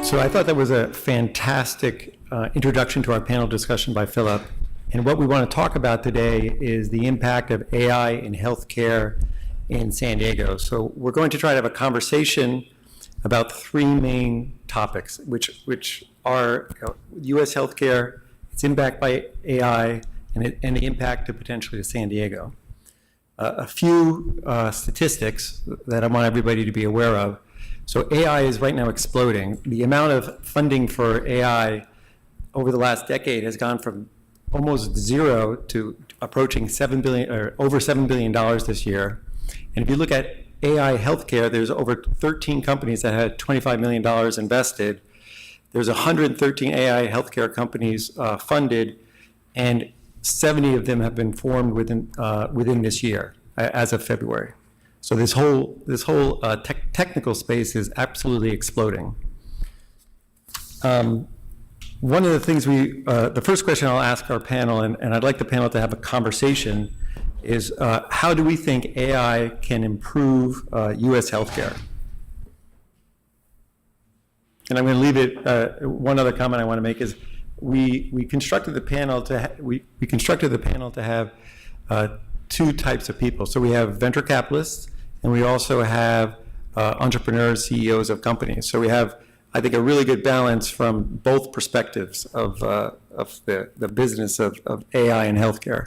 So I thought that was a fantastic introduction to our panel discussion by Philip. And what we want to talk about today is the impact of AI in healthcare in San Diego. So we're going to try to have a conversation about three main topics, which are U.S. healthcare, its impact by AI, and the impact of potentially to San Diego. A few statistics that I want everybody to be aware of. So AI is right now exploding. The amount of funding for AI over the last decade has gone from almost zero to approaching $7 billion, or over $7 billion this year. And if you look at AI healthcare, there's over 13 companies that had $25 million invested. There's 113 AI healthcare companies funded, and 70 of them have been formed within this year, as of February. So this whole technical space is absolutely exploding. One of the things the first question I'll ask our panel, and I'd like the panel to have a conversation, is how do we think AI can improve U.S. healthcare? And I'm going to leave it. One other comment I want to make is we constructed the panel to have two types of people. So we have venture capitalists, and we also have entrepreneurs, CEOs of companies. So we have, I think, a really good balance from both perspectives of the business of AI and healthcare.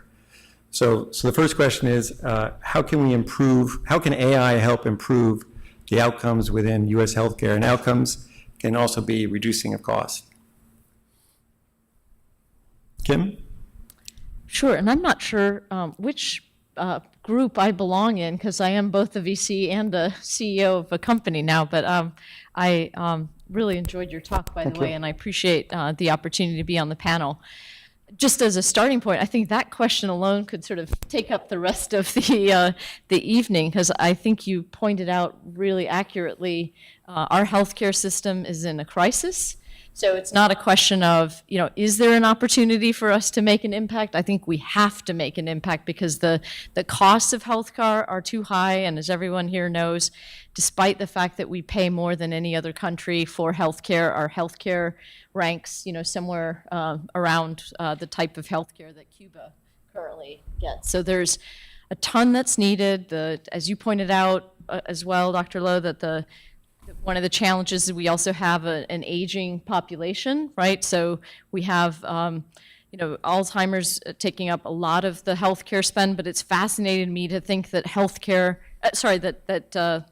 So the first question is, how can AI help improve the outcomes within U.S. healthcare? And outcomes can also be reducing of cost. Kim? Sure, and I'm not sure which group I belong in, because I am both a VC and a CEO of a company now, but I really enjoyed your talk, by the way, and I appreciate the opportunity to be on the panel. Just as a starting point, I think that question alone could sort of take up the rest of the evening, because I think you pointed out really accurately our healthcare system is in a crisis. So it's not a question of, is there an opportunity for us to make an impact? I think we have to make an impact because the costs of healthcare are too high, and as everyone here knows, despite the fact that we pay more than any other country for healthcare, our healthcare ranks, somewhere around the type of healthcare that Cuba currently gets. So there's a ton that's needed. As you pointed out as well, Dr. Lowe, that one of the challenges is we also have an aging population, right? So we have, Alzheimer's taking up a lot of the healthcare spend, but it's fascinated me to think that that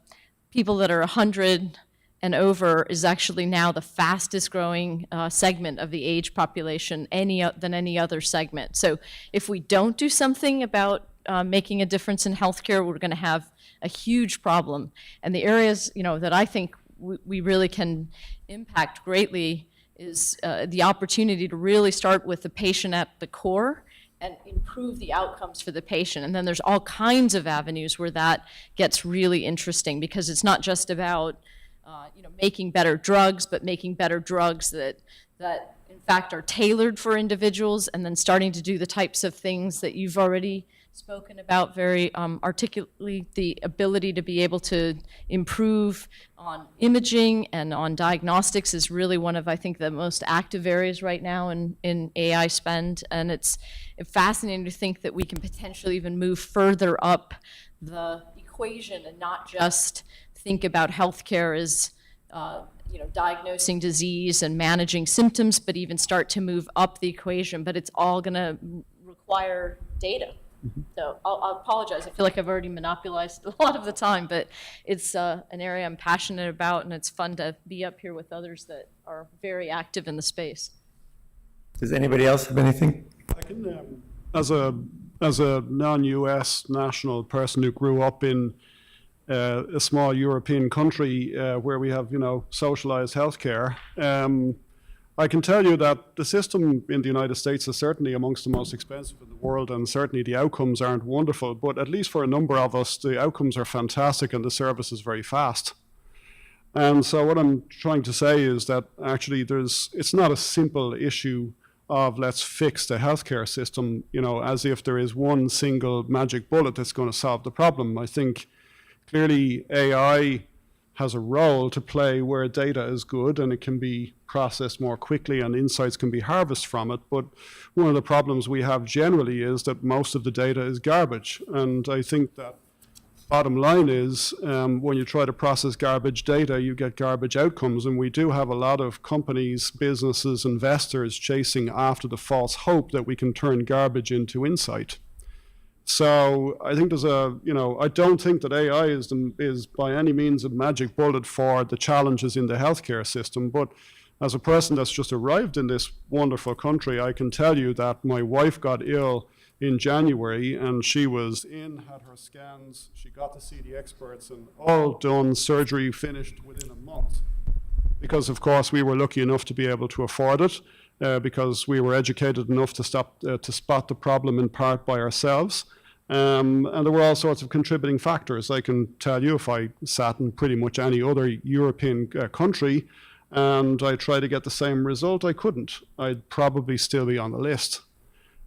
people that are 100 and over is actually now the fastest growing segment of the age population than any other segment. So if we don't do something about making a difference in healthcare, we're going to have a huge problem. And the areas, that I think we really can impact greatly is the opportunity to really start with the patient at the core and improve the outcomes for the patient. And then there's all kinds of avenues where that gets really interesting, because it's not just about making better drugs, but making better drugs that in fact are tailored for individuals, and then starting to do the types of things that you've already spoken about very articulately, the ability to be able to improve on imaging and on diagnostics is really one of, I think, the most active areas right now in AI spend. And it's fascinating to think that we can potentially even move further up the equation and not just think about healthcare as diagnosing disease and managing symptoms, but even start to move up the equation. But it's all going to require data. So I'll apologize. I feel like I've already monopolized a lot of the time, but it's an area I'm passionate about, and it's fun to be up here with others that are very active in the space. Does anybody else have anything? I can, as a non-US national person who grew up in a small European country where we have, socialized healthcare, I can tell you that the system in the United States is certainly amongst the most expensive in the world, and certainly the outcomes aren't wonderful, but at least for a number of us, the outcomes are fantastic and the service is very fast. And so what I'm trying to say is that actually it's not a simple issue of let's fix the healthcare system, as if there is one single magic bullet that's going to solve the problem. I think clearly AI has a role to play where data is good and it can be processed more quickly and insights can be harvested from it. But one of the problems we have generally is that most of the data is garbage. And I think that bottom line is when you try to process garbage data, you get garbage outcomes. And we do have a lot of companies, businesses, investors chasing after the false hope that we can turn garbage into insight. So I think there's I don't think that AI is by any means a magic bullet for the challenges in the healthcare system. But as a person that's just arrived in this wonderful country, I can tell you that my wife got ill in January and she had her scans, she got to see the experts and all done, surgery finished within a month. Because of course we were lucky enough to be able to afford it, because we were educated enough to spot the problem in part by ourselves. And there were all sorts of contributing factors. I can tell you, if I sat in pretty much any other European country and I tried to get the same result, I couldn't. I'd probably still be on the list.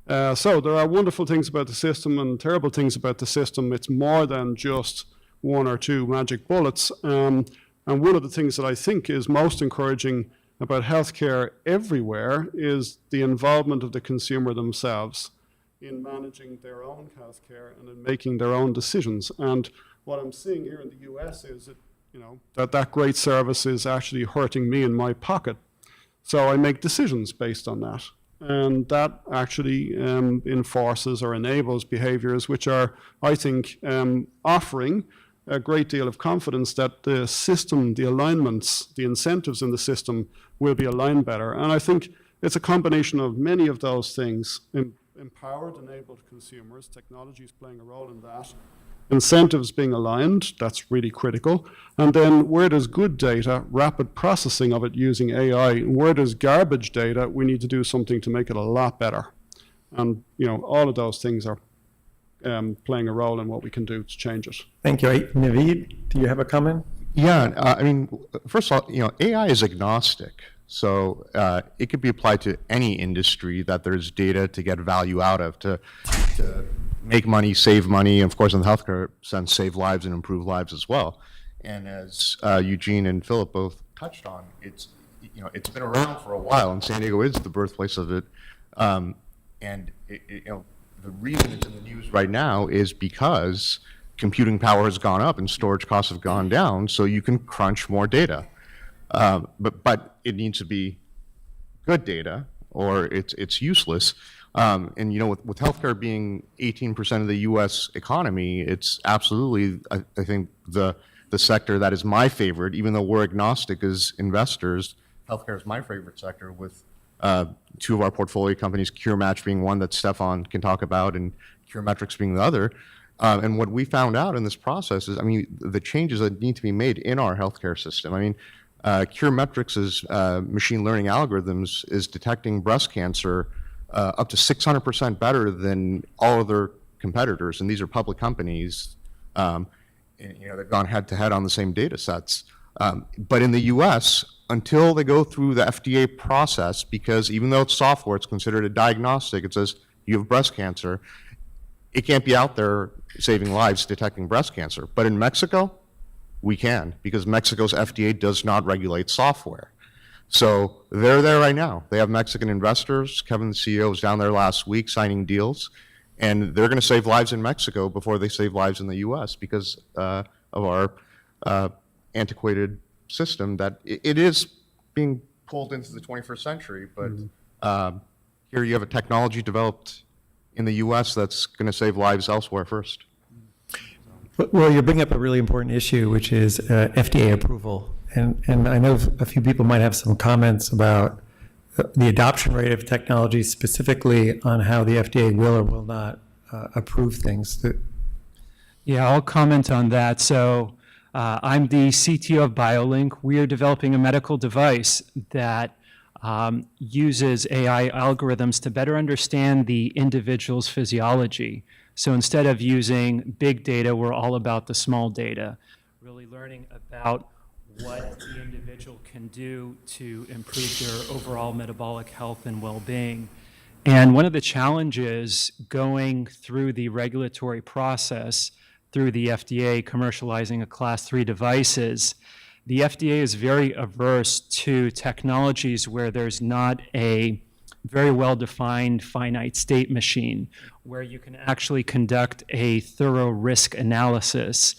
So there are wonderful things about the system and terrible things about the system. It's more than just one or two magic bullets. And one of the things that I think is most encouraging about healthcare everywhere is the involvement of the consumer themselves in managing their own healthcare and in making their own decisions. And what I'm seeing here in the US is that great service is actually hurting me in my pocket. So I make decisions based on that. And that actually enforces or enables behaviors which are, I think, offering a great deal of confidence that the system, the alignments, the incentives in the system will be aligned better. And I think it's a combination of many of those things. Empowered, enabled consumers, technology is playing a role in that. Incentives being aligned, that's really critical. And then where there's good data, rapid processing of it using AI. Where there's garbage data, we need to do something to make it a lot better. And all of those things are playing a role in what we can do to change it. Thank you. Naveed, do you have a comment? Yeah, first of all, AI is agnostic. So it could be applied to any industry that there's data to get value out of, to make money, save money, and of course in the healthcare sense, save lives and improve lives as well. And as Eugene and Philip both touched on, it's been around for a while, and San Diego is the birthplace of it. The reason it's in the news right now is because computing power has gone up and storage costs have gone down, so you can crunch more data. But it needs to be good data, or it's useless. With healthcare being 18% of the U.S. economy, it's absolutely, I think, the sector that is my favorite. Even though we're agnostic as investors, healthcare is my favorite sector. With two of our portfolio companies, CureMatch being one that Stefan can talk about, and CureMetrics being the other. And what we found out in this process is, the changes that need to be made in our healthcare system. CureMetrics' machine learning algorithms is detecting breast cancer up to 600% better than all other competitors, and these are public companies. They've gone head to head on the same data sets. But in the U.S., until they go through the FDA process, because even though it's software, it's considered a diagnostic. It says you have breast cancer. It can't be out there saving lives detecting breast cancer. But in Mexico, we can, because Mexico's FDA does not regulate software. So they're there right now. They have Mexican investors. Kevin, the CEO, was down there last week signing deals, and they're going to save lives in Mexico before they save lives in the U.S. because of our antiquated system that it is being pulled into the 21st century. But here you have a technology developed in the U.S. that's going to save lives elsewhere first. Well, you bring up a really important issue, which is FDA approval. And I know a few people might have some comments about the adoption rate of technology, specifically on how the FDA will or will not approve things. Yeah, I'll comment on that. So I'm the CTO of BioLink. We are developing a medical device that uses AI algorithms to better understand the individual's physiology. So instead of using big data, we're all about the small data, really learning about what the individual can do to improve their overall metabolic health and well-being. And one of the challenges going through the regulatory process through the FDA commercializing a Class 3 devices, the FDA is very averse to technologies where there's not a very well-defined finite state machine, where you can actually conduct a thorough risk analysis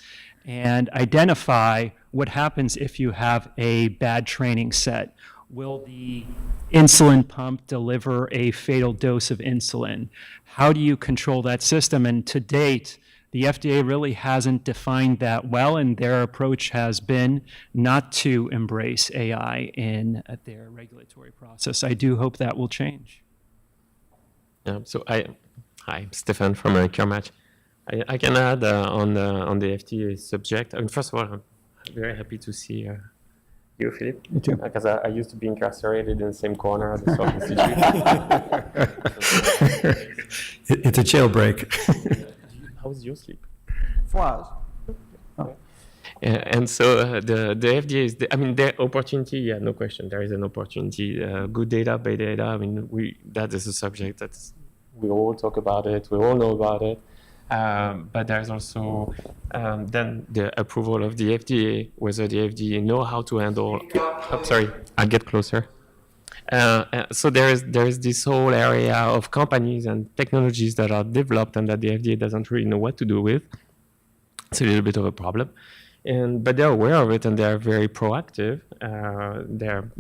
and identify what happens if you have a bad training set. Will the insulin pump deliver a fatal dose of insulin? How do you control that system? And to date, the FDA really hasn't defined that well, and their approach has been not to embrace AI in their regulatory process. I do hope that will change. Yeah, so hi, Stefan from CureMatch. I can add on the FDA subject. I mean, first of all, I'm very happy to see you, Philippe. Me too. Because I used to be incarcerated in the same corner at the Salk Institute. It's a jailbreak. How was your sleep? Was. And so the FDA is, I mean, the opportunity, yeah, no question, there is an opportunity. Good data, bad data, I mean, that is a subject that we all talk about it, we all know about it. But there's also then the approval of the FDA, whether the FDA know how to handle, oh, sorry, I'll get closer. So there is this whole area of companies and technologies that are developed and that the FDA doesn't really know what to do with. It's a little bit of a problem. But they're aware of it and they're very proactive. They're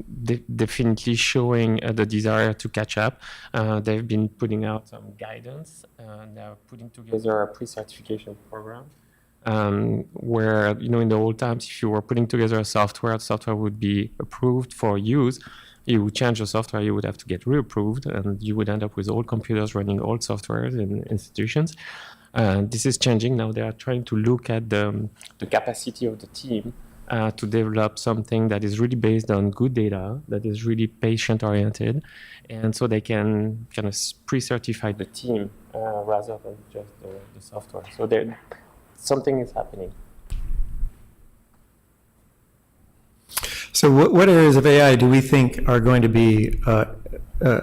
definitely showing the desire to catch up. They've been putting out some guidance. They're putting together a pre-certification program where, you know, in the old times, if you were putting together a software, the software would be approved for use. You would change the software, you would have to get reapproved, and you would end up with old computers running old softwares in institutions. This is changing now. They are trying to look at the capacity of the team to develop something that is really based on good data, that is really patient-oriented, and so they can kind of pre-certify the team rather than just the software. So something is happening. So what areas of AI do we think are going to be,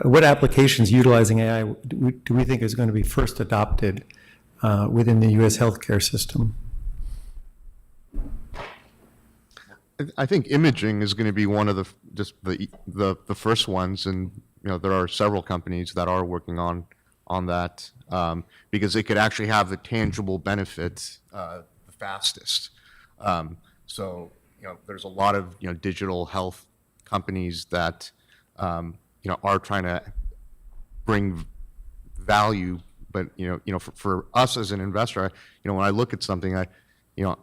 what applications utilizing AI do we think is going to be first adopted within the U.S. healthcare system? I think imaging is going to be one of the first ones, and you know there are several companies that are working on that because it could actually have the tangible benefit the fastest. So you know there's a lot of digital health companies that are trying to bring value, but for us as an investor, when I look at something, I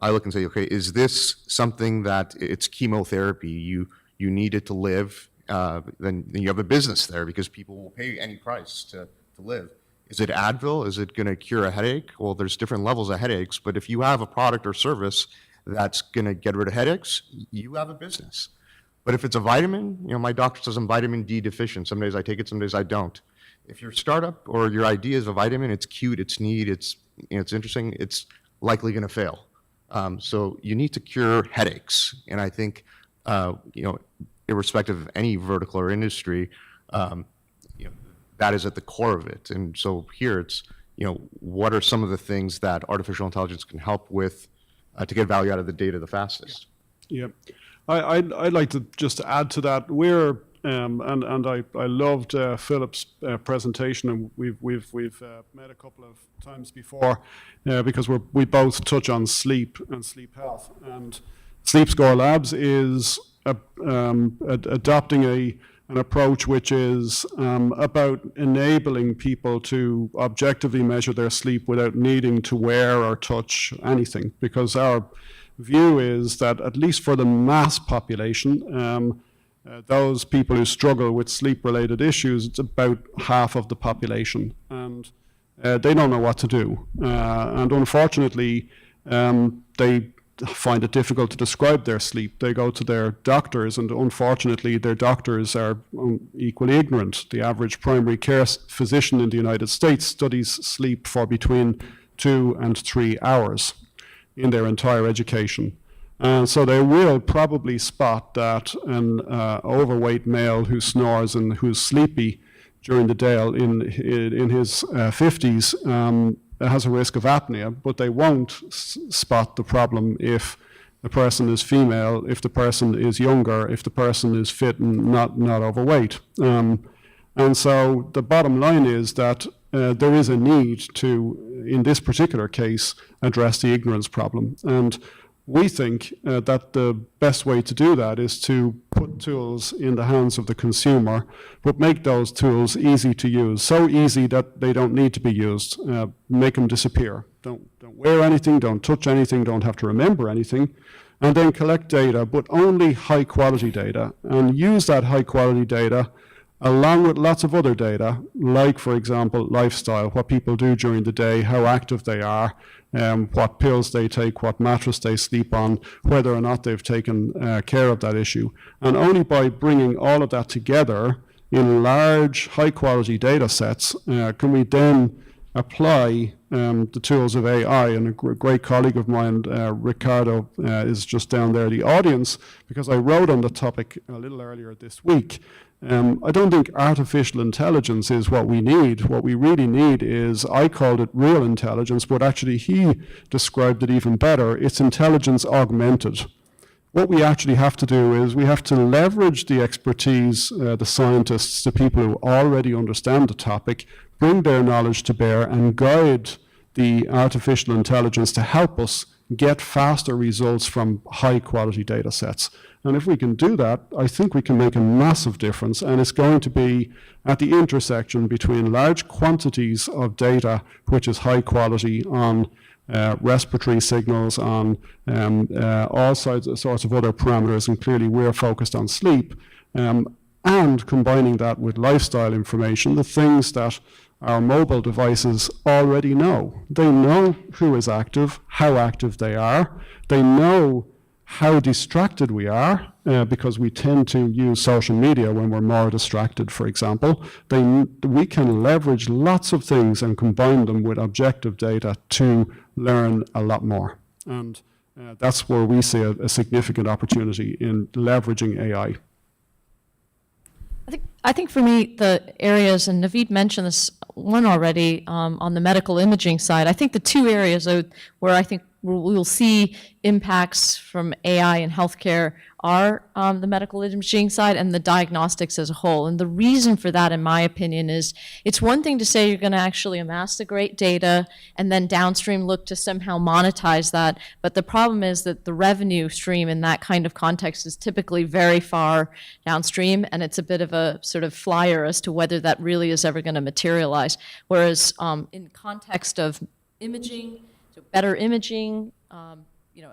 look and say, okay, is this something that it's chemotherapy? You need it to live, then you have a business there because people will pay any price to live. Is it Advil? Is it going to cure a headache? Well, there's different levels of headaches, but if you have a product or service that's going to get rid of headaches, you have a business. But if it's a vitamin, my doctor says I'm vitamin D deficient. Some days I take it, some days I don't. If your startup or your idea is a vitamin, it's cute, it's neat, it's interesting, it's likely going to fail. So you need to cure headaches, and I think irrespective of any vertical or industry, that is at the core of it. And so here it's what are some of the things that artificial intelligence can help with to get value out of the data the fastest? Yeah, I'd like to just add to that. We're and I loved Philip's presentation, and we've met a couple of times before because we both touch on sleep and sleep health. And Sleep Score Labs is adopting an approach which is about enabling people to objectively measure their sleep without needing to wear or touch anything, because our view is that at least for the mass population, those people who struggle with sleep-related issues, it's about half of the population, and they don't know what to do. And unfortunately, they find it difficult to describe their sleep. They go to their doctors, and unfortunately, their doctors are equally ignorant. The average primary care physician in the United States studies sleep for between 2 and 3 hours in their entire education. So they will probably spot that an overweight male who snores and who's sleepy during the day in his 50s has a risk of apnea, but they won't spot the problem if the person is female, if the person is younger, if the person is fit and not overweight. And so the bottom line is that there is a need to, in this particular case, address the ignorance problem. And we think that the best way to do that is to put tools in the hands of the consumer, but make those tools easy to use, so easy that they don't need to be used. Make them disappear. Don't wear anything, don't touch anything, don't have to remember anything, and then collect data, but only high quality data, and use that high quality data along with lots of other data, like, for example, lifestyle, what people do during the day, how active they are, what pills they take, what mattress they sleep on, whether or not they've taken care of that issue. And only by bringing all of that together in large, high-quality data sets can we then apply the tools of AI. And a great colleague of mine, Ricardo, is just down there in the audience, because I wrote on the topic a little earlier this week. I don't think artificial intelligence is what we need. What we really need is, I called it real intelligence, but actually he described it even better. It's intelligence augmented. What we actually have to do is we have to leverage the expertise, the scientists, the people who already understand the topic, bring their knowledge to bear and guide the artificial intelligence to help us get faster results from high quality data sets. And if we can do that, I think we can make a massive difference, and it's going to be at the intersection between large quantities of data, which is high quality, on respiratory signals, on all sorts of other parameters, and clearly we're focused on sleep, and combining that with lifestyle information, the things that our mobile devices already know. They know who is active, how active they are. They know how distracted we are, because we tend to use social media when we're more distracted, for example. We can leverage lots of things and combine them with objective data to learn a lot more. And that's where we see a significant opportunity in leveraging AI. I think for me, the areas, and Naveed mentioned this one already, on the medical imaging side, I think the two areas where I think we'll see impacts from AI in healthcare are the medical imaging side and the diagnostics as a whole. And the reason for that, in my opinion, is it's one thing to say you're going to actually amass the great data and then downstream look to somehow monetize that. But the problem is that the revenue stream in that kind of context is typically very far downstream, and it's a bit of a sort of flyer as to whether that really is ever going to materialize. Whereas in context of imaging, so better imaging,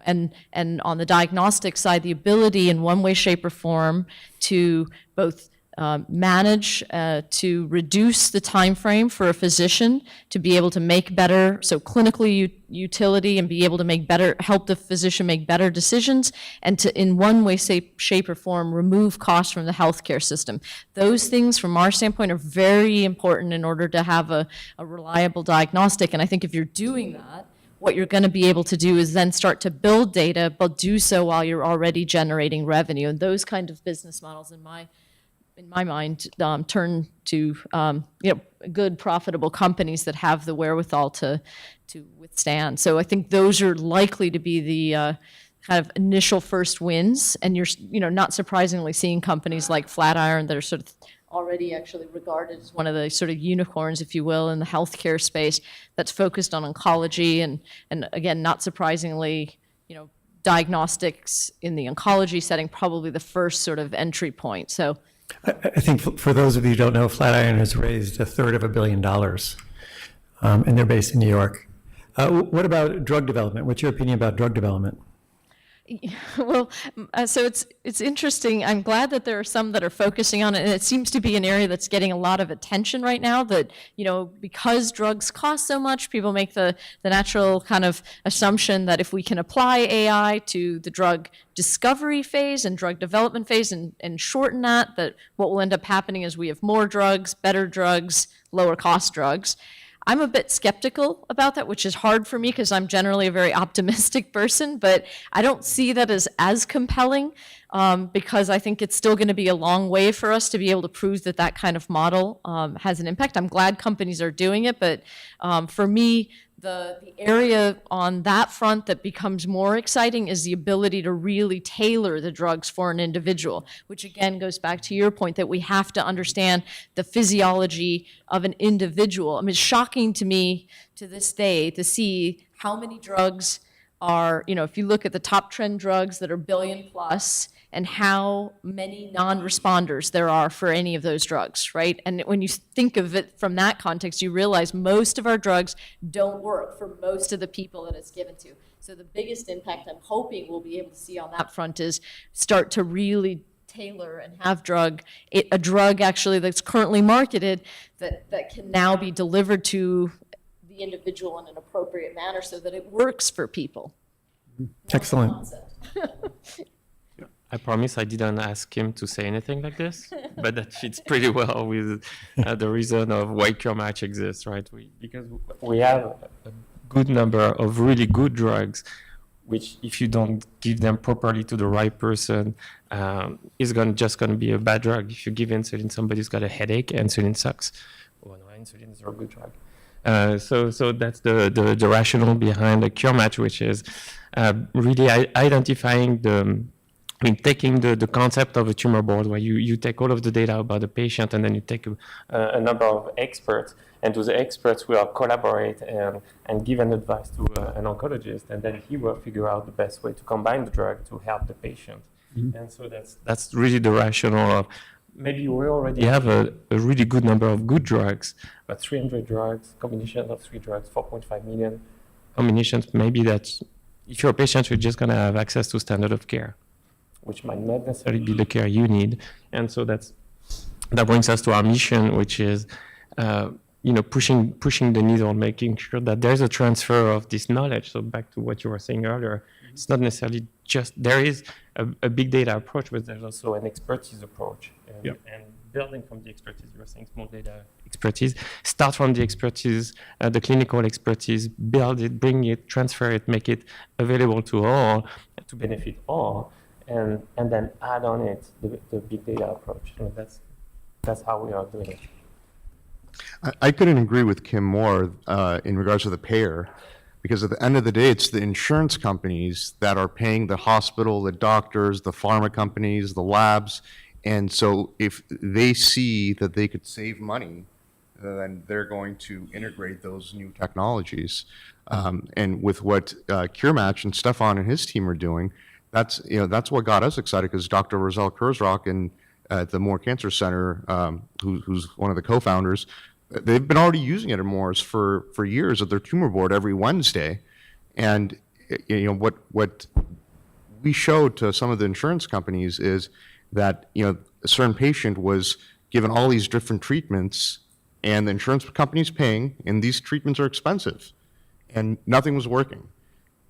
and on the diagnostic side, the ability in one way, shape, or form to both manage, to reduce the time frame for a physician to be able to make better, so clinical utility, and be able to help the physician make better decisions, and to, in one way, shape, or form, remove costs from the healthcare system. Those things, from our standpoint, are very important in order to have a reliable diagnostic. And I think if you're doing that, what you're going to be able to do is then start to build data, but do so while you're already generating revenue. And those kind of business models, in my mind, turn to good, profitable companies that have the wherewithal to withstand. So I think those are likely to be the kind of initial first wins. And you're not surprisingly seeing companies like Flatiron that are sort of already actually regarded as one of the sort of unicorns, if you will, in the healthcare space that's focused on oncology, and again, not surprisingly, diagnostics in the oncology setting, probably the first sort of entry point. So I think for those of you who don't know, Flatiron has raised $350 million, and they're based in New York. What about drug development? What's your opinion about drug development? Well, so it's interesting. I'm glad that there are some that are focusing on it, and it seems to be an area that's getting a lot of attention right now. That because drugs cost so much, people make the natural kind of assumption that if we can apply AI to the drug discovery phase and drug development phase and shorten that what will end up happening is we have more drugs, better drugs, lower cost drugs. I'm a bit skeptical about that, which is hard for me because I'm generally a very optimistic person, but I don't see that as compelling because I think it's still going to be a long way for us to be able to prove that kind of model has an impact. I'm glad companies are doing it, but for me, The area on that front that becomes more exciting is the ability to really tailor the drugs for an individual, which again goes back to your point that we have to understand the physiology of an individual. I mean, it's shocking to me to this day to see how many drugs are, if you look at the top trend drugs that are billion plus, and how many non-responders there are for any of those drugs, right? And when you think of it from that context, you realize most of our drugs don't work for most of the people that it's given to. So the biggest impact I'm hoping we'll be able to see on that front is start to really tailor and have a drug actually that's currently marketed that can now be delivered to the individual in an appropriate manner so that it works for people. Excellent. I promise I didn't ask him to say anything like this, but that fits pretty well with the reason of why CureMatch exists, right? Because we have a good number of really good drugs, which if you don't give them properly to the right person, is just going to be a bad drug. If you give insulin, somebody's got a headache, insulin sucks. Well, no, insulin is a good drug. So that's the rationale behind the CureMatch, which is really identifying taking the concept of a tumor board where you take all of the data about the patient and then you take a number of experts, and those experts will collaborate and give an advice to an oncologist, and then he will figure out the best way to combine the drug to help the patient. Mm-hmm. And so that's really the rationale of maybe we already have a really good number of good drugs, but 300 drugs, combination of 3 drugs, 4.5 million combinations, maybe that's, if you're a patient, you're just going to have access to standard of care, which might not necessarily be the care you need. And so that brings us to our mission, which is, pushing the needle, making sure that there's a transfer of this knowledge. So back to what you were saying earlier, it's not necessarily just, there is a big data approach, but there's also an expertise approach. And building from the expertise, you were saying small data expertise, start from the expertise, the clinical expertise, build it, bring it, transfer it, make it available to all, to benefit all. And then add on it the big data approach. So that's how we are doing it. I couldn't agree with Kim more in regards to the payer, because at the end of the day, it's the insurance companies that are paying the hospital, the doctors, the pharma companies, the labs. And so if they see that they could save money, then they're going to integrate those new technologies. And with what CureMatch and Stefan and his team are doing, that's what got us excited, because Dr. Roselle Kurzrock at the Moore Cancer Center, who's one of the co-founders, they've been already using it at Moore's for years at their tumor board every Wednesday. And what we showed to some of the insurance companies is that a certain patient was given all these different treatments, and the insurance company's paying, and these treatments are expensive, and nothing was working.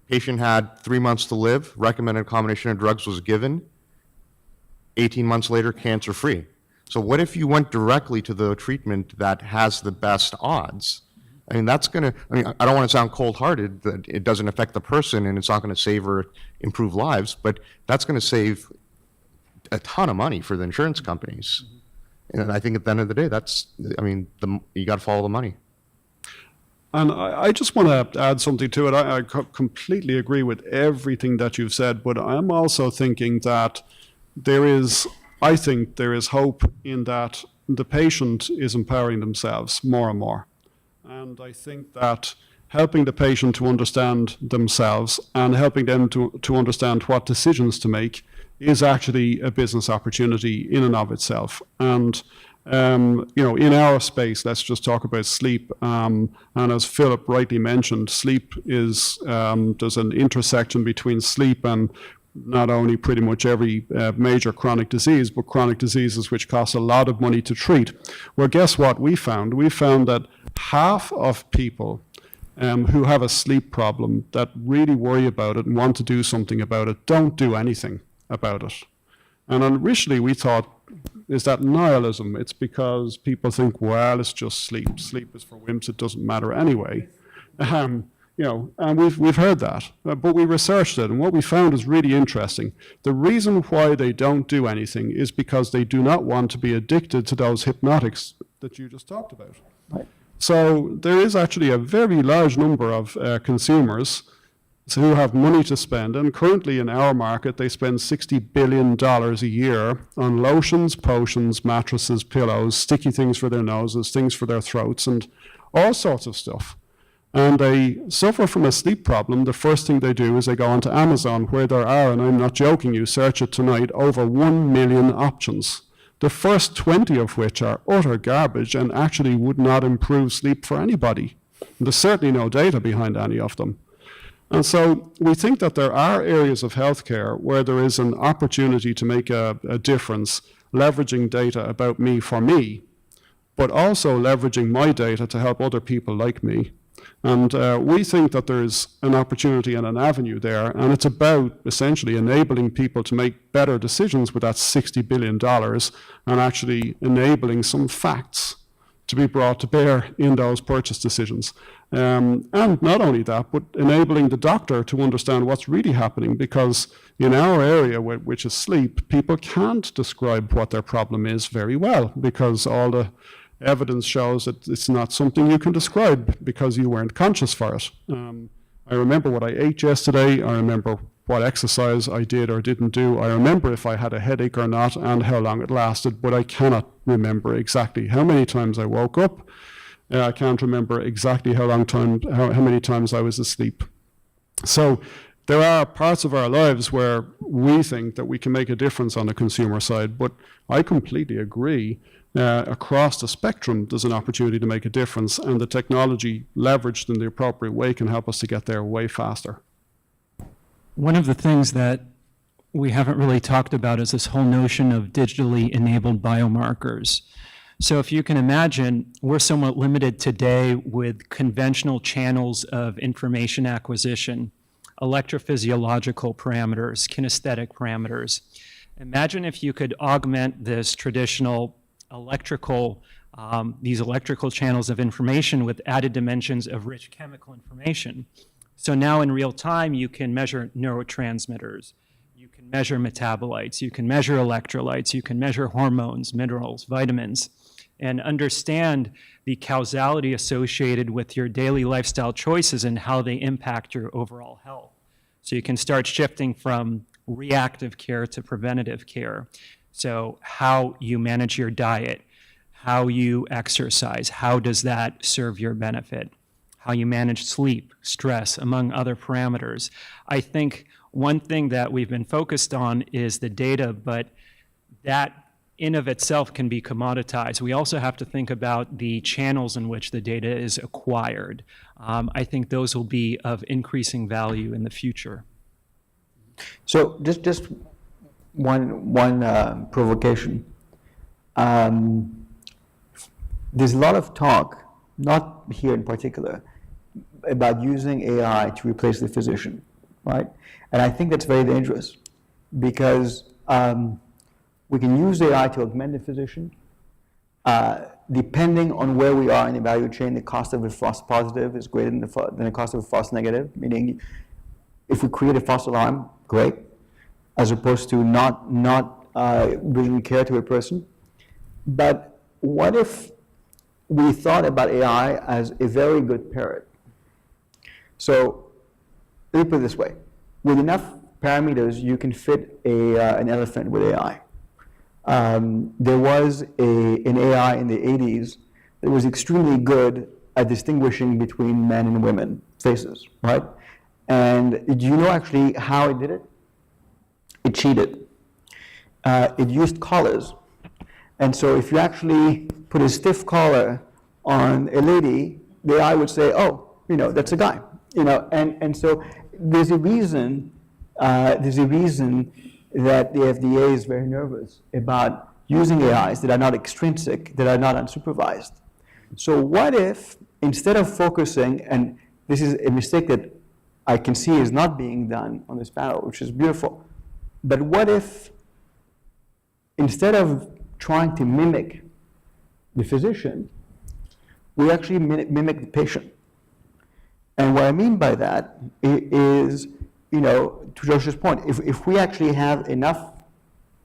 Patient had 3 months to live, recommended combination of drugs was given, 18 months later, cancer-free. So what if you went directly to the treatment that has the best odds? I mean, I don't want to sound cold-hearted, that it doesn't affect the person and it's not going to save or improve lives, but that's going to save a ton of money for the insurance companies. And I think at the end of the day, you got to follow the money. And I just want to add something to it. I completely agree with everything that you've said, but I'm also thinking that I think there is hope in that the patient is empowering themselves more and more. And I think that helping the patient to understand themselves and helping them to understand what decisions to make is actually a business opportunity in and of itself. And in our space, let's just talk about sleep. And as Philip rightly mentioned, sleep is, there's an intersection between sleep and not only pretty much every major chronic disease, but chronic diseases which cost a lot of money to treat. Well, guess what we found? We found that half of people who have a sleep problem that really worry about it and want to do something about it don't do anything about it. And initially we thought, is that nihilism? It's because people think, well, it's just sleep. Sleep is for wimps. It doesn't matter anyway. And we've heard that, but we researched it, and what we found is really interesting. The reason why they don't do anything is because they do not want to be addicted to those hypnotics that you just talked about. Right. So there is actually a very large number of consumers who have money to spend, and currently in our market they spend $60 billion a year on lotions, potions, mattresses, pillows, sticky things for their noses, things for their throats, and all sorts of stuff. And they suffer from a sleep problem. The first thing they do is they go onto Amazon, where there are, and I'm not joking, you search it tonight, over 1 million options. The first 20 of which are utter garbage and actually would not improve sleep for anybody. And there's certainly no data behind any of them. And so we think that there are areas of healthcare where there is an opportunity to make a difference, leveraging data about me for me, but also leveraging my data to help other people like me. And we think that there's an opportunity and an avenue there, and it's about essentially enabling people to make better decisions with that $60 billion and actually enabling some facts to be brought to bear in those purchase decisions. And not only that, but enabling the doctor to understand what's really happening, because in our area, which is sleep, people can't describe what their problem is very well, because all the evidence shows that it's not something you can describe because you weren't conscious for it. I remember what I ate yesterday. I remember what exercise I did or didn't do. I remember if I had a headache or not and how long it lasted, but I cannot remember exactly how many times I woke up. I can't remember exactly how many times I was asleep. So there are parts of our lives where we think that we can make a difference on the consumer side, but I completely agree. Across the spectrum, there's an opportunity to make a difference, and the technology leveraged in the appropriate way can help us to get there way faster. One of the things that we haven't really talked about is this whole notion of digitally enabled biomarkers. So if you can imagine, we're somewhat limited today with conventional channels of information acquisition, electrophysiological parameters, kinesthetic parameters. Imagine if you could augment this traditional these electrical channels of information with added dimensions of rich chemical information. So now in real time, you can measure neurotransmitters, you can measure metabolites, you can measure electrolytes, you can measure hormones, minerals, vitamins, and understand the causality associated with your daily lifestyle choices and how they impact your overall health. So you can start shifting from reactive care to preventative care. So how you manage your diet, how you exercise, how does that serve your benefit? How you manage sleep, stress, among other parameters. I think one thing that we've been focused on is the data, but that in of itself can be commoditized. We also have to think about the channels in which the data is acquired. I think those will be of increasing value in the future. So just one provocation. There's a lot of talk, not here in particular, about using AI to replace the physician, right? And I think that's very dangerous because we can use AI to augment the physician. Depending on where we are in the value chain, the cost of a false positive is greater than the cost of a false negative, meaning if we create a false alarm, great, as opposed to not bringing care to a person. But what if we thought about AI as a very good parrot? So let me put it this way. With enough parameters, you can fit an elephant with AI. There was an AI in the 80s that was extremely good at distinguishing between men and women faces, right? And do you know actually how it did it? It cheated. It used collars. And so if you actually put a stiff collar on a lady, the AI would say, oh, that's a guy. And so there's a reason that the FDA is very nervous about using AIs that are not extrinsic, that are not unsupervised. So what if, instead of focusing, and this is a mistake that I can see is not being done on this panel, which is beautiful, but what if, instead of trying to mimic the physician, we actually mimic the patient? And what I mean by that is, to Josh's point, if we actually have enough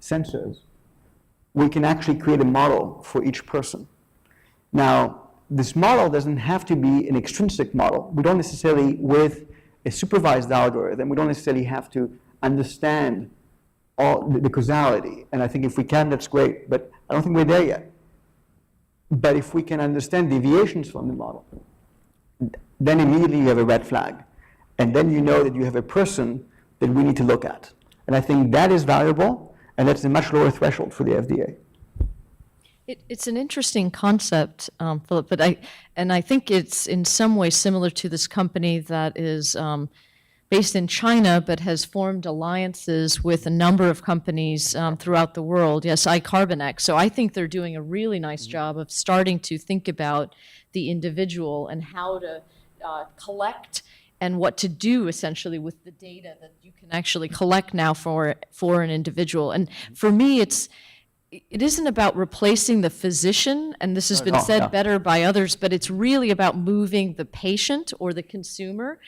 sensors, we can actually create a model for each person. Now, this model doesn't have to be an extrinsic model. We don't necessarily, with a supervised algorithm, we don't necessarily have to understand all the causality. And I think if we can, that's great, but I don't think we're there yet. But if we can understand deviations from the model, then immediately you have a red flag. And then you know that you have a person that we need to look at. And I think that is valuable, and that's a much lower threshold for the FDA. It's an interesting concept, Philip, but I think it's in some way similar to this company that is based in China, but has formed alliances with a number of companies throughout the world. Yes, iCarbonX. So I think they're doing a really nice job of starting to think about the individual and how to collect and what to do essentially with the data that you can actually collect now for an individual. And for me, it isn't about replacing the physician, and this has been said better by others, but it's really about moving the patient or the consumer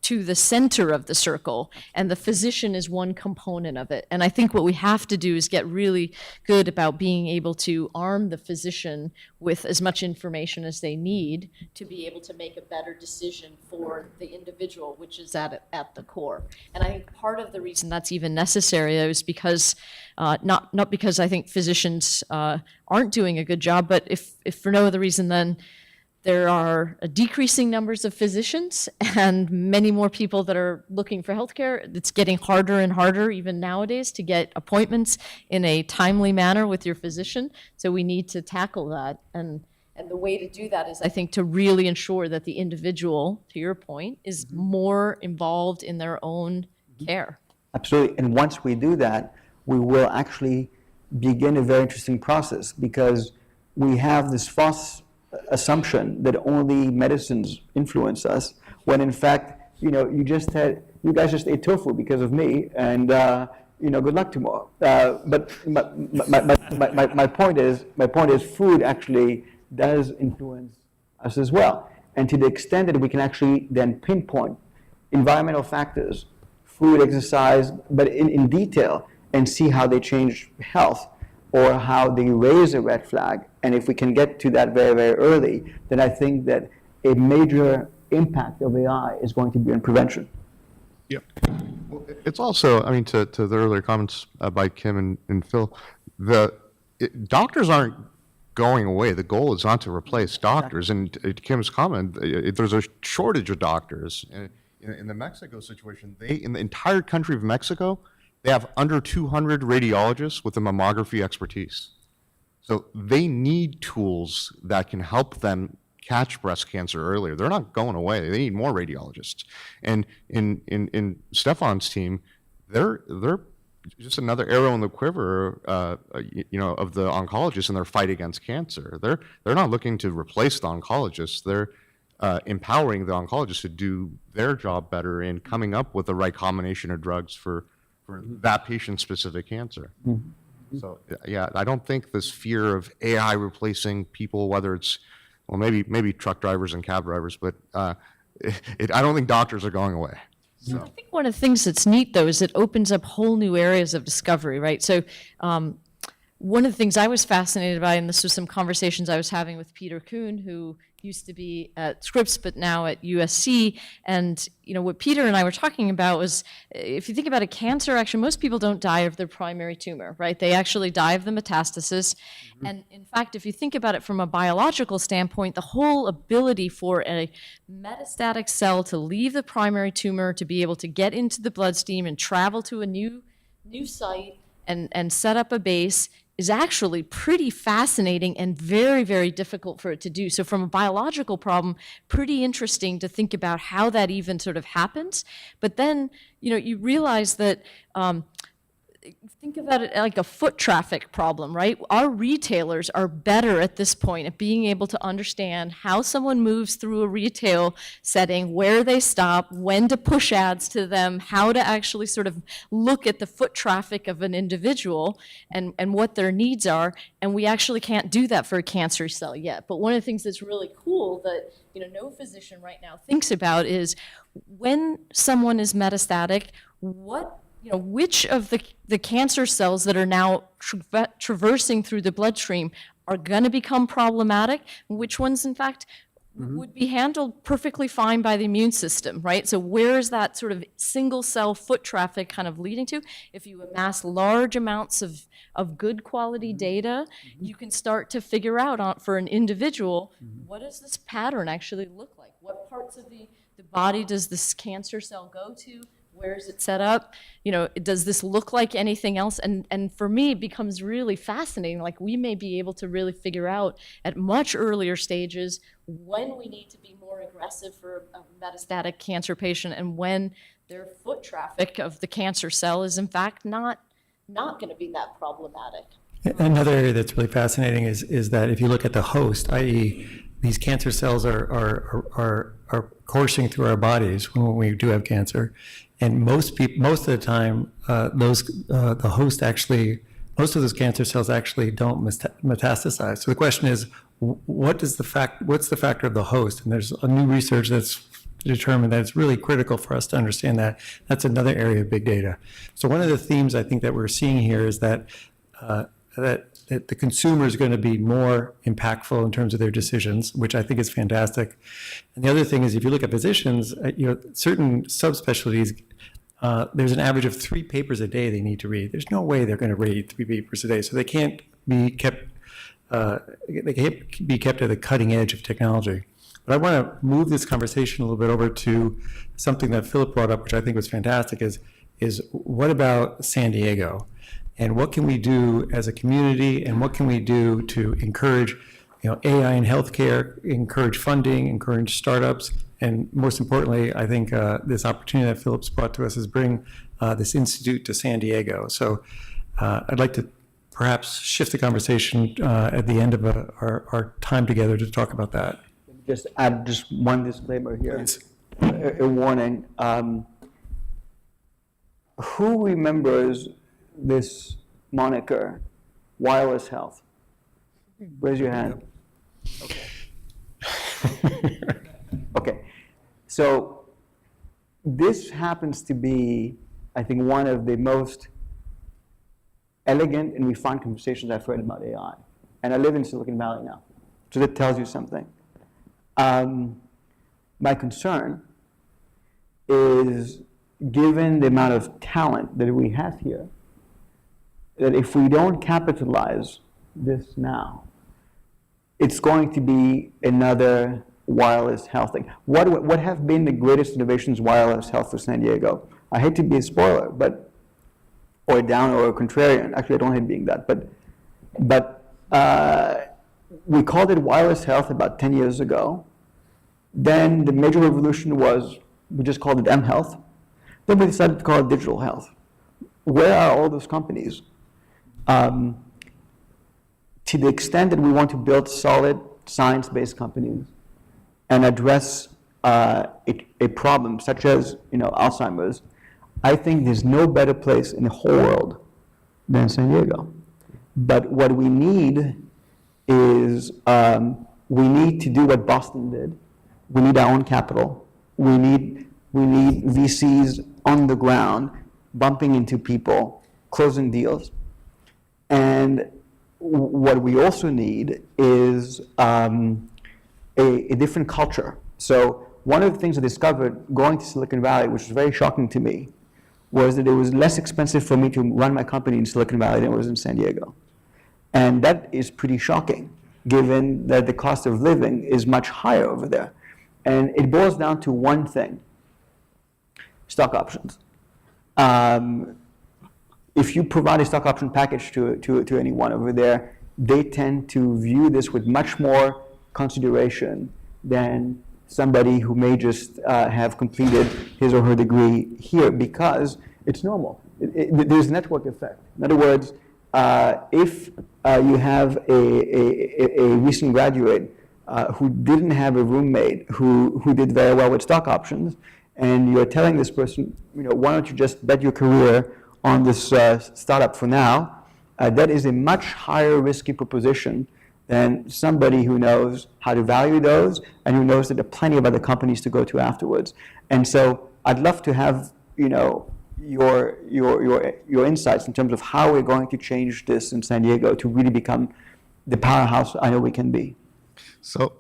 to the center of the circle, and the physician is one component of it. And I think what we have to do is get really good about being able to arm the physician with as much information as they need to be able to make a better decision for the individual, which is at the core. And I think part of the reason that's even necessary is because, not because I think physicians aren't doing a good job, but if for no other reason than there are decreasing numbers of physicians and many more people that are looking for healthcare. It's getting harder and harder even nowadays to get appointments in a timely manner with your physician. So we need to tackle that. And the way to do that is, I think, to really ensure that the individual, to your point, is more involved in their own care. Absolutely. And once we do that, we will actually begin a very interesting process, because we have this false assumption that only medicines influence us, when in fact, you guys just ate tofu because of me, and good luck tomorrow. But my point is, food actually does influence us as well, and to the extent that we can actually then pinpoint environmental factors, food, exercise, but in detail, and see how they change health, or how they raise a red flag. And if we can get to that very, very early, then I think that a major impact of AI is going to be on prevention. Yeah. Well, it's also, to the earlier comments by Kim and Phil, doctors aren't going away. The goal is not to replace doctors. And Kim's comment, there's a shortage of doctors. In the Mexico situation, in the entire country of Mexico, they have under 200 radiologists with a mammography expertise. So they need tools that can help them catch breast cancer earlier. They're not going away. They need more radiologists. And in Stefan's team, they're just another arrow in the quiver, of the oncologists in their fight against cancer. They're not looking to replace the oncologists. They're empowering the oncologists to do their job better in coming up with the right combination of drugs for that patient-specific cancer. Mm-hmm. So, yeah, I don't think this fear of AI replacing people, whether it's, well, maybe truck drivers and cab drivers, but I don't think doctors are going away. So. I think one of the things that's neat, though, is it opens up whole new areas of discovery, right? So one of the things I was fascinated by, and this was some conversations I was having with Peter Kuhn, who used to be at Scripps, but now at USC. And what Peter and I were talking about was, if you think about a cancer, actually, most people don't die of their primary tumor, right? They actually die of the metastasis. Mm-hmm. And in fact, if you think about it from a biological standpoint, the whole ability for a metastatic cell to leave the primary tumor, to be able to get into the bloodstream and travel to a new site and set up a base, is actually pretty fascinating and very, very difficult for it to do. So from a biological problem, pretty interesting to think about how that even sort of happens. But then, you realize that, think about it like a foot traffic problem, right? Our retailers are better at this point at being able to understand how someone moves through a retail setting, where they stop, when to push ads to them, how to actually sort of look at the foot traffic of an individual and what their needs are. And we actually can't do that for a cancer cell yet. But one of the things that's really cool that no physician right now thinks about is, when someone is metastatic, which of the cancer cells that are now traversing through the bloodstream are going to become problematic, which ones, in fact, would be handled perfectly fine by the immune system, right? So where is that sort of single cell foot traffic kind of leading to? If you amass large amounts of good quality data, you can start to figure out for an individual, what does this pattern actually look like? What parts of the body does this cancer cell go to? Where is it set up? You know, does this look like anything else? And for me, it becomes really fascinating. Like, we may be able to really figure out at much earlier stages when we need to be more aggressive for a metastatic cancer patient and when their foot traffic of the cancer cell is in fact not going to be that problematic. Another area that's really fascinating is that if you look at the host, i.e., these cancer cells are coursing through our bodies when we do have cancer, and most of the time, the host actually, most of those cancer cells actually don't metastasize. So the question is, what's the factor of the host? And there's a new research that's determined that it's really critical for us to understand that. That's another area of big data. So one of the themes I think that we're seeing here is that that the consumer is going to be more impactful in terms of their decisions, which I think is fantastic. And the other thing is, if you look at physicians, certain subspecialties, there's an average of 3 papers a day they need to read. There's no way they're going to read 3 papers a day, so they can't be kept at the cutting edge of technology. But I want to move this conversation a little bit over to something that Philip brought up, which I think was fantastic, is what about San Diego? And what can we do as a community, and what can we do to encourage, AI in healthcare, encourage funding, encourage startups, and most importantly, I think this opportunity that Philip's brought to us is bring this institute to San Diego. So I'd like to perhaps shift the conversation at the end of our time together to talk about that. Just add just one disclaimer here, Please. a warning. Who remembers this moniker, wireless health? Raise your hand. Okay. So this happens to be, I think, one of the most elegant and refined conversations I've heard about AI. And I live in Silicon Valley now, so that tells you something. My concern is, given the amount of talent that we have here, that if we don't capitalize this now, it's going to be another wireless health thing. What have been the greatest innovations in wireless health for San Diego? I hate to be a spoiler, or a down or a contrarian. Actually, I don't hate being that, but we called it wireless health about 10 years ago. Then the major revolution was, we just called it mHealth. Then we decided to call it digital health. Where are all those companies? To the extent that we want to build solid science-based companies and address a problem such as Alzheimer's, I think there's no better place in the whole world than San Diego. But what we need is we need to do what Boston did. We need our own capital. We need VCs on the ground, bumping into people, closing deals. And what we also need is a different culture. So one of the things I discovered going to Silicon Valley, which was very shocking to me, was that it was less expensive for me to run my company in Silicon Valley than it was in San Diego. And that is pretty shocking, given that the cost of living is much higher over there. And it boils down to one thing: stock options. If you provide a stock option package to anyone over there, they tend to view this with much more consideration than somebody who may just have completed his or her degree here, because it's normal. There's a network effect. In other words, if you have a recent graduate who didn't have a roommate who did very well with stock options, and you're telling this person, why don't you just bet your career on this startup for now, that is a much higher risky proposition than somebody who knows how to value those and who knows that there are plenty of other companies to go to afterwards. And so I'd love to have your insights in terms of how we're going to change this in San Diego to really become the powerhouse I know we can be. So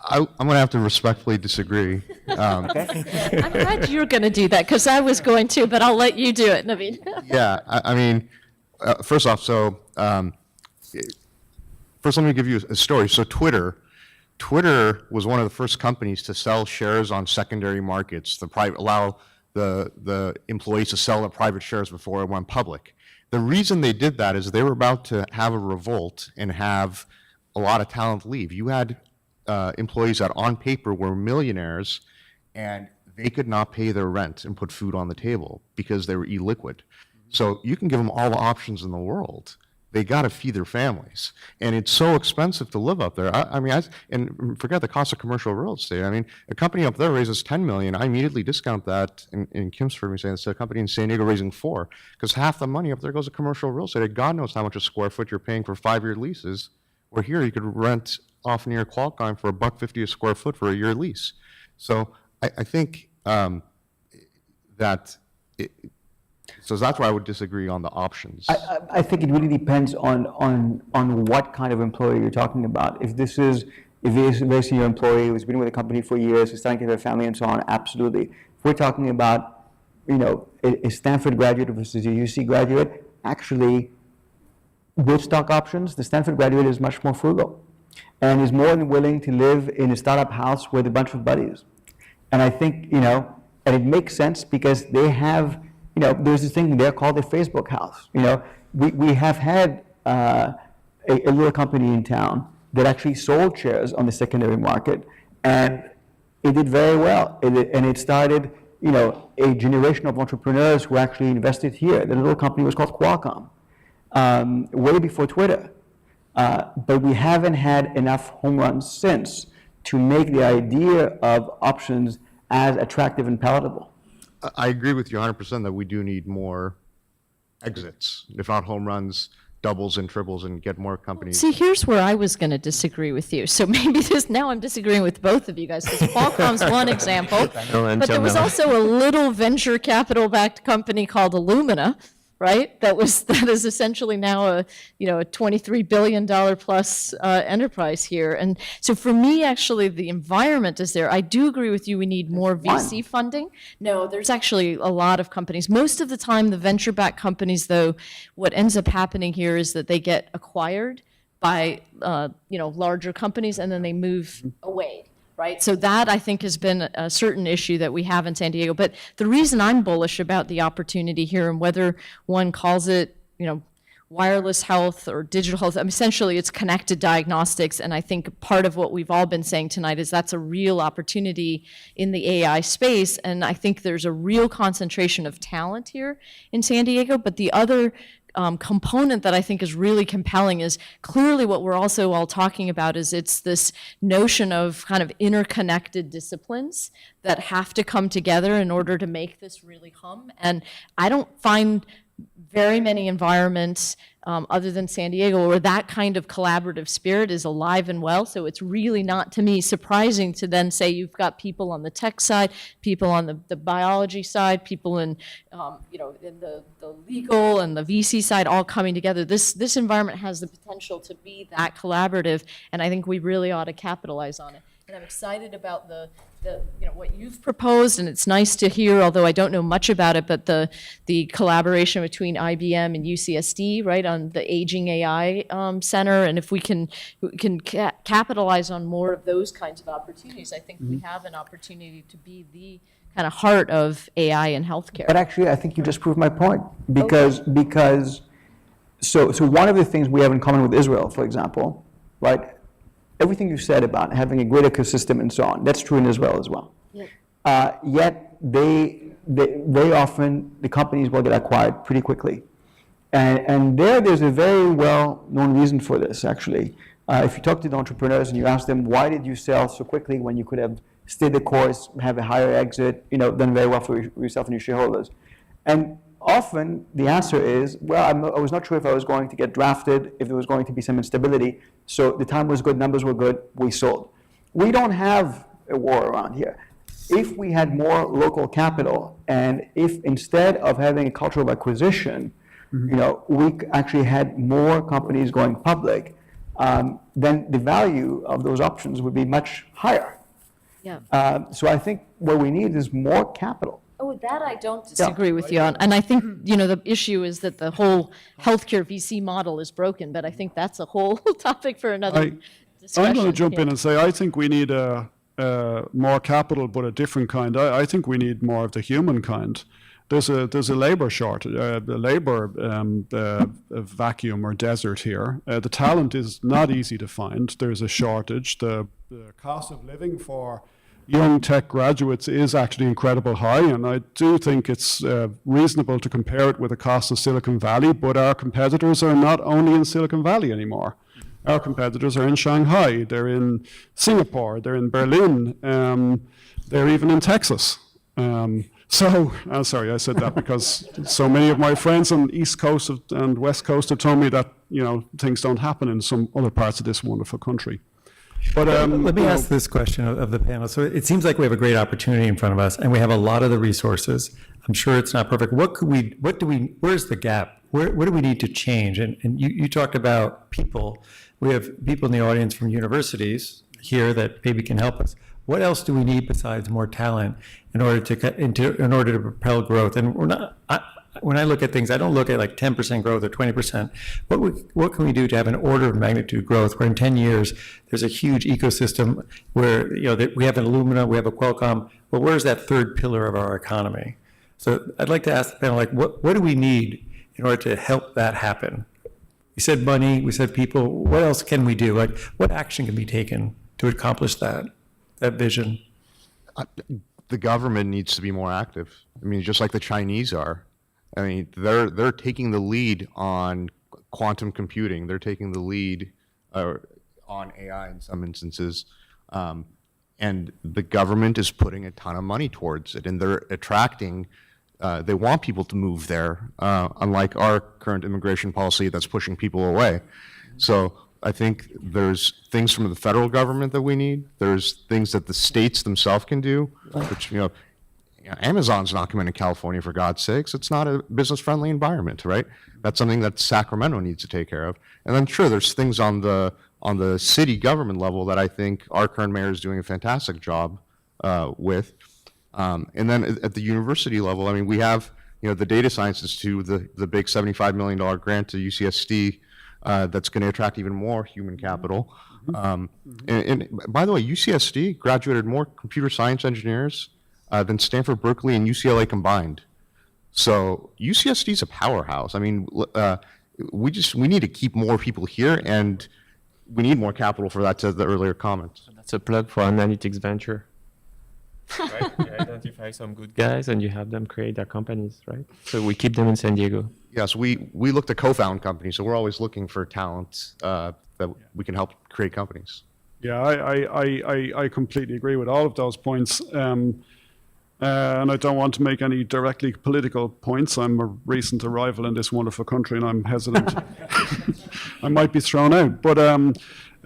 I'm going to have to respectfully disagree. I'm glad you're going to do that, because I was going to, but I'll let you do it, Naveen. Yeah, I mean, first off, first let me give you a story. So Twitter was one of the first companies to sell shares on secondary markets, allow the employees to sell their private shares before it went public. The reason they did that is they were about to have a revolt and have a lot of talent leave. You had employees that on paper were millionaires, and they could not pay their rent and put food on the table because they were illiquid. So you can give them all the options in the world. They got to feed their families, and it's so expensive to live up there. And forget the cost of commercial real estate. I mean, a company up there raises $10 million. I immediately discount that. And Kim's for me saying it's a company in San Diego raising $4 million, because half the money up there goes to commercial real estate. God knows how much a square foot you're paying for 5-year leases. Where here you could rent off near Qualcomm for $1.50 a square foot for a year lease. So I think so that's why I would disagree on the options. I think it really depends on what kind of employee you're talking about. If it is a very senior employee who's been with the company for years, is starting to have a family and so on, absolutely. If we're talking about, a Stanford graduate versus a UC graduate, actually, with stock options, the Stanford graduate is much more frugal and is more than willing to live in a startup house with a bunch of buddies. And I think, and it makes sense because they have, there's this thing there called the Facebook house. We have had a little company in town that actually sold shares on the secondary market, and it did very well. And it started, a generation of entrepreneurs who actually invested here. The little company was called Qualcomm, way before Twitter. But we haven't had enough home runs since to make the idea of options as attractive and palatable. I agree with you 100% that we do need more exits, if not home runs, doubles and triples, and get more companies. See, here's where I was going to disagree with you. So maybe now I'm disagreeing with both of you guys, because Qualcomm's one example, but there was also a little venture capital-backed company called Illumina, right? That is essentially now a $23 billion plus enterprise here. And so for me, actually, the environment is there. I do agree with you. We need more VC funding. No, there's actually a lot of companies. Most of the time, the venture-backed companies, though, what ends up happening here is that they get acquired by larger companies, and then they move away. Right, so that I think has been a certain issue that we have in San Diego. But the reason I'm bullish about the opportunity here, and whether one calls it, wireless health or digital health, essentially it's connected diagnostics. And I think part of what we've all been saying tonight is that's a real opportunity in the AI space. And I think there's a real concentration of talent here in San Diego. But the other component that I think is really compelling is clearly what we're also all talking about is it's this notion of kind of interconnected disciplines that have to come together in order to make this really hum. And I don't find very many environments other than San Diego where that kind of collaborative spirit is alive and well. So it's really not, to me, surprising to then say you've got people on the tech side, people on the biology side, people in in the legal and the VC side all coming together. This environment has the potential to be that collaborative, and I think we really ought to capitalize on it. And I'm excited about the what you've proposed, and it's nice to hear, although I don't know much about it, but the collaboration between IBM and UCSD, right, on the Aging AI Center, and if we can capitalize on more of those kinds of opportunities, I think we have an opportunity to be the kind of heart of AI in healthcare. But actually, I think you just proved my point, because so one of the things we have in common with Israel, for example, right? Everything you said about having a great ecosystem and so on, that's true in Israel as well. Yeah. Yet they very often, the companies will get acquired pretty quickly. And there's a very well-known reason for this, actually. If you talk to the entrepreneurs and you ask them, why did you sell so quickly when you could have stayed the course, have a higher exit, done very well for yourself and your shareholders? And often the answer is, well, I was not sure if I was going to get drafted, if there was going to be some instability. So the time was good, numbers were good, we sold. We don't have a war around here. If we had more local capital, and if instead of having a culture of acquisition, we actually had more companies going public, then the value of those options would be much higher. Yeah. So I think what we need is more capital. Oh, that I don't disagree with you on. And I think, the issue is that the whole healthcare VC model is broken, but I think that's a whole topic for another discussion. I'm going to jump Yeah. in and say I think we need more capital, but a different kind. I think we need more of the human kind. There's a labor shortage, the labor vacuum or desert here. The talent is not easy to find. There's a shortage. The cost of living for young tech graduates is actually incredibly high, and I do think it's reasonable to compare it with the cost of Silicon Valley, but our competitors are not only in Silicon Valley anymore. Our competitors are in Shanghai, they're in Singapore, they're in Berlin, they're even in Texas. Sorry, I said that because so many of my friends on the East Coast and West Coast have told me that, things don't happen in some other parts of this wonderful country. But let me ask this question of the panel. So it seems like we have a great opportunity in front of us, and we have a lot of the resources. I'm sure it's not perfect. Where's the gap? What do we need to change? And you talked about people. We have people in the audience from universities here that maybe can help us. What else do we need besides more talent in order to propel growth? And when I look at things, I don't look at like 10% growth or 20%. What can we do to have an order of magnitude growth where in 10 years there's a huge ecosystem where we have an Illumina, we have a Qualcomm, but where's that third pillar of our economy? So I'd like to ask the panel, what do we need in order to help that happen? We said money, we said people. What else can we do? Like, what action can be taken to accomplish that vision? The government needs to be more active. I mean, just like the Chinese are. I mean, they're taking the lead on quantum computing. They're taking the lead on AI in some instances. And the government is putting a ton of money towards it, and they're attracting, they want people to move there, unlike our current immigration policy that's pushing people away. So I think there's things from the federal government that we need. There's things that the states themselves can do, which, Amazon's not coming to California, for God's sakes. It's not a business-friendly environment, right? That's something that Sacramento needs to take care of. And then, sure, there's things on the city government level that I think our current mayor is doing a fantastic job with. And then at the university level, I mean, we have, the Data Science Institute, the big $75 million grant to UCSD that's going to attract even more human capital. And by the way, UCSD graduated more computer science engineers than Stanford, Berkeley, and UCLA combined. So UCSD is a powerhouse. I mean, we need to keep more people here, and we need more capital for that, to the earlier comments. That's a plug for analytics venture. Right? You identify some good guys and you have them create their companies, right? So we keep them in San Diego. Yes, we look to co-found companies, so we're always looking for talent that we can help create companies. Yeah, I completely agree with all of those points. And I don't want to make any directly political points. I'm a recent arrival in this wonderful country, and I'm hesitant. I might be thrown out. But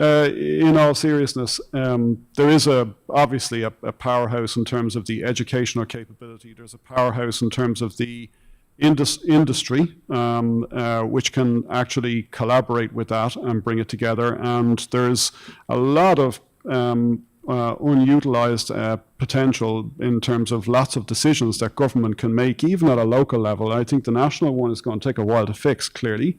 in all seriousness, there is obviously a powerhouse in terms of the educational capability. There's a powerhouse in terms of the industry, which can actually collaborate with that and bring it together. And there's a lot of unutilized potential in terms of lots of decisions that government can make, even at a local level. I think the national one is going to take a while to fix, clearly.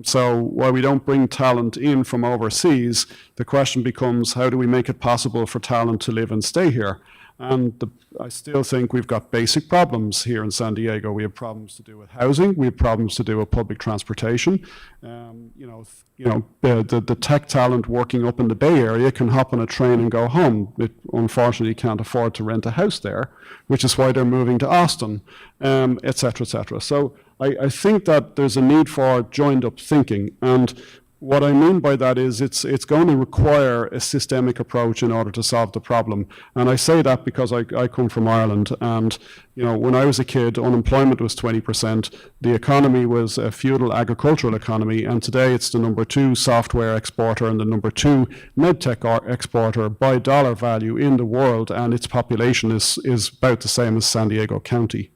So while we don't bring talent in from overseas, the question becomes, how do we make it possible for talent to live and stay here? And I still think we've got basic problems here in San Diego. We have problems to do with housing. We have problems to do with public transportation. The tech talent working up in the Bay Area can hop on a train and go home. It unfortunately can't afford to rent a house there, which is why they're moving to Austin, et cetera, et cetera. So I think that there's a need for joined-up thinking. And what I mean by that is it's going to require a systemic approach in order to solve the problem. And I say that because I come from Ireland, and when I was a kid, unemployment was 20%. The economy was a feudal agricultural economy, and today it's the number 2 software exporter and the number 2 medtech exporter by dollar value in the world, and its population is about the same as San Diego County.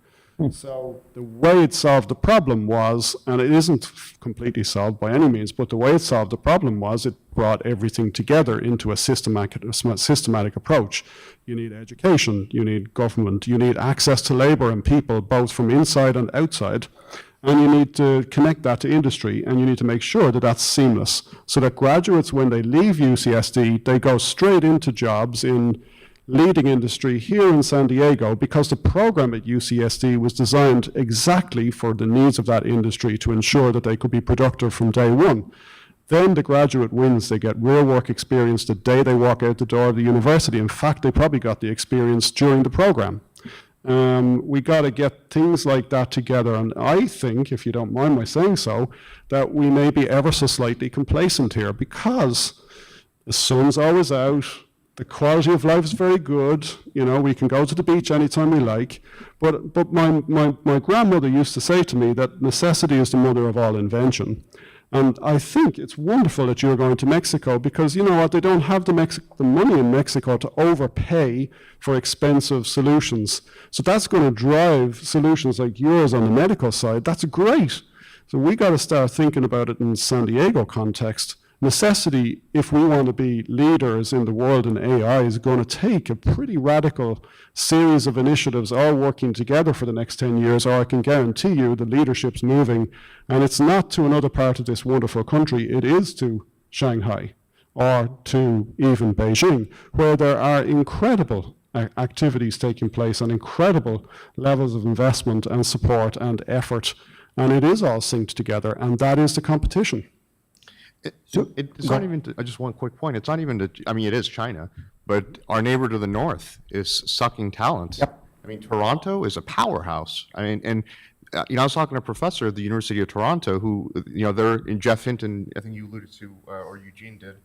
So the way it solved the problem was, and it isn't completely solved by any means, but the way it solved the problem was it brought everything together into a systematic approach. You need education, you need government, you need access to labor and people, both from inside and outside, and you need to connect that to industry, and you need to make sure that that's seamless, so that graduates, when they leave UCSD, they go straight into jobs in leading industry here in San Diego, because the program at UCSD was designed exactly for the needs of that industry to ensure that they could be productive from day one. Then the graduate wins. They get real work experience the day they walk out the door of the university. In fact, they probably got the experience during the program. We got to get things like that together. And I think, if you don't mind my saying so, that we may be ever so slightly complacent here, because the sun's always out. The quality of life is very good. You know, we can go to the beach anytime we like. But my grandmother used to say to me that necessity is the mother of all invention. And I think it's wonderful that you're going to Mexico, because, you know what, they don't have the money in Mexico to overpay for expensive solutions. So that's going to drive solutions like yours on the medical side. That's great. So we got to start thinking about it in San Diego context. Necessity, if we want to be leaders in the world in AI, is going to take a pretty radical series of initiatives all working together for the next 10 years, or I can guarantee you the leadership's moving, and it's not to another part of this wonderful country, it is to Shanghai, or to even Beijing, where there are incredible activities taking place and incredible levels of investment and support and effort, and it is all synced together, and that is the competition. It's not even, just one quick point, it's not even, I mean, it is China, but our neighbor to the north is sucking talent. Yep. I mean, Toronto is a powerhouse. I mean, and, you know, I was talking to a professor at the University of Toronto who, you know, they're in Jeff Hinton, I think you alluded to, or Eugene did,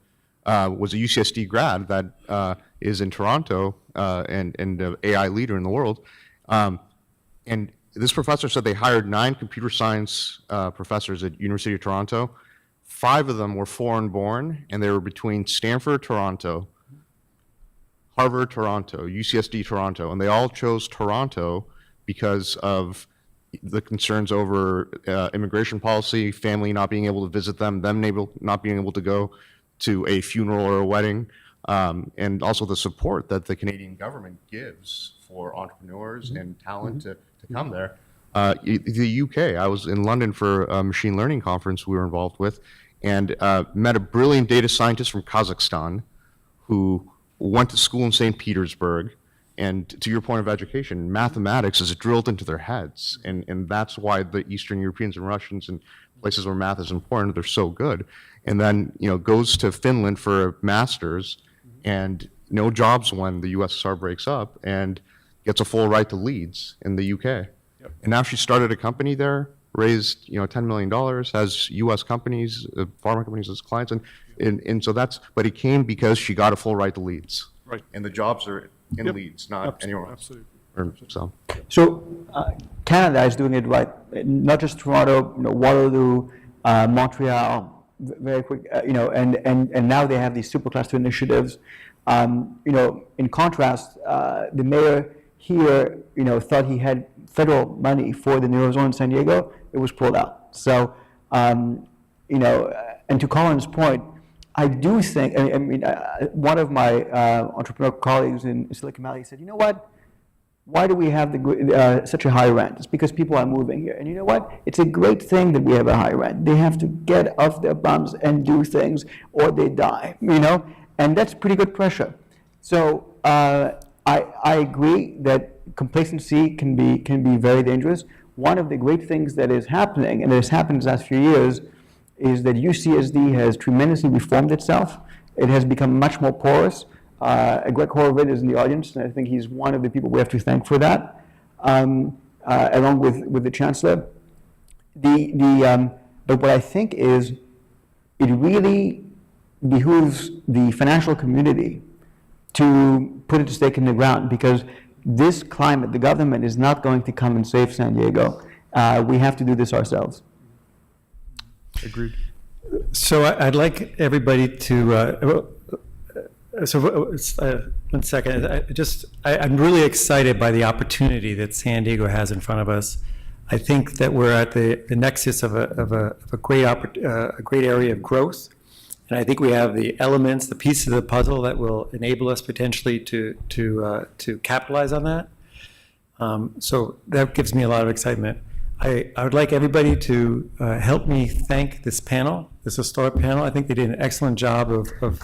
was a UCSD grad that is in Toronto and an AI leader in the world. And this professor said they hired 9 computer science professors at University of Toronto. 5 of them were foreign-born, and they were between Stanford, Toronto, Harvard, Toronto, UCSD, Toronto, and they all chose Toronto because of the concerns over immigration policy, family not being able to visit them not being able to go to a funeral or a wedding, and also the support that the Canadian government gives for entrepreneurs and talent to come there. The UK, I was in London for a machine learning conference we were involved with, and met a brilliant data scientist from Kazakhstan who went to school in St. Petersburg. And to your point of education, mathematics is drilled into their heads. And that's why the Eastern Europeans and Russians and places where math is important, they're so good. And then, you know, goes to Finland for a master's and no jobs when the USSR breaks up, and gets a full right to Leeds in the UK. Yep. And now she started a company there, raised, you know, $10 million, has US companies, pharma companies as clients. And so that's, but it came because she got a full right to Leeds. Right. And the jobs are in Yep. Leeds, not anywhere else. Absolutely. So, Canada is doing it right. Not just Toronto, you know, Waterloo, Montreal, very quick, you know, and now they have these supercluster initiatives. You know, in contrast, the mayor here, you know, thought he had federal money for the Neurozone in San Diego. It was pulled out. So, you know, and to Colin's point, I do think, I mean, one of my entrepreneur colleagues in Silicon Valley said, you know what? Why do we have such a high rent? It's because people are moving here. And you know what? It's a great thing that we have a high rent. They have to get off their bums and do things, or they die, you know? And that's pretty good pressure. So I agree that complacency can be very dangerous. One of the great things that is happening, and that has happened in the last few years, is that UCSD has tremendously reformed itself. It has become much more porous. Greg Horowitz is in the audience, and I think he's one of the people we have to thank for that, along with the chancellor. But what I think is, it really behooves the financial community to put its stake in the ground, because this climate, the government is not going to come and save San Diego. We have to do this ourselves. Agreed. So I'd like everybody to One second. I'm really excited by the opportunity that San Diego has in front of us. I think that we're at the nexus of a great area of growth. And I think we have the elements, the pieces of the puzzle that will enable us potentially to capitalize on that. So that gives me a lot of excitement. I would like everybody to help me thank this panel, this historic panel. I think they did an excellent job of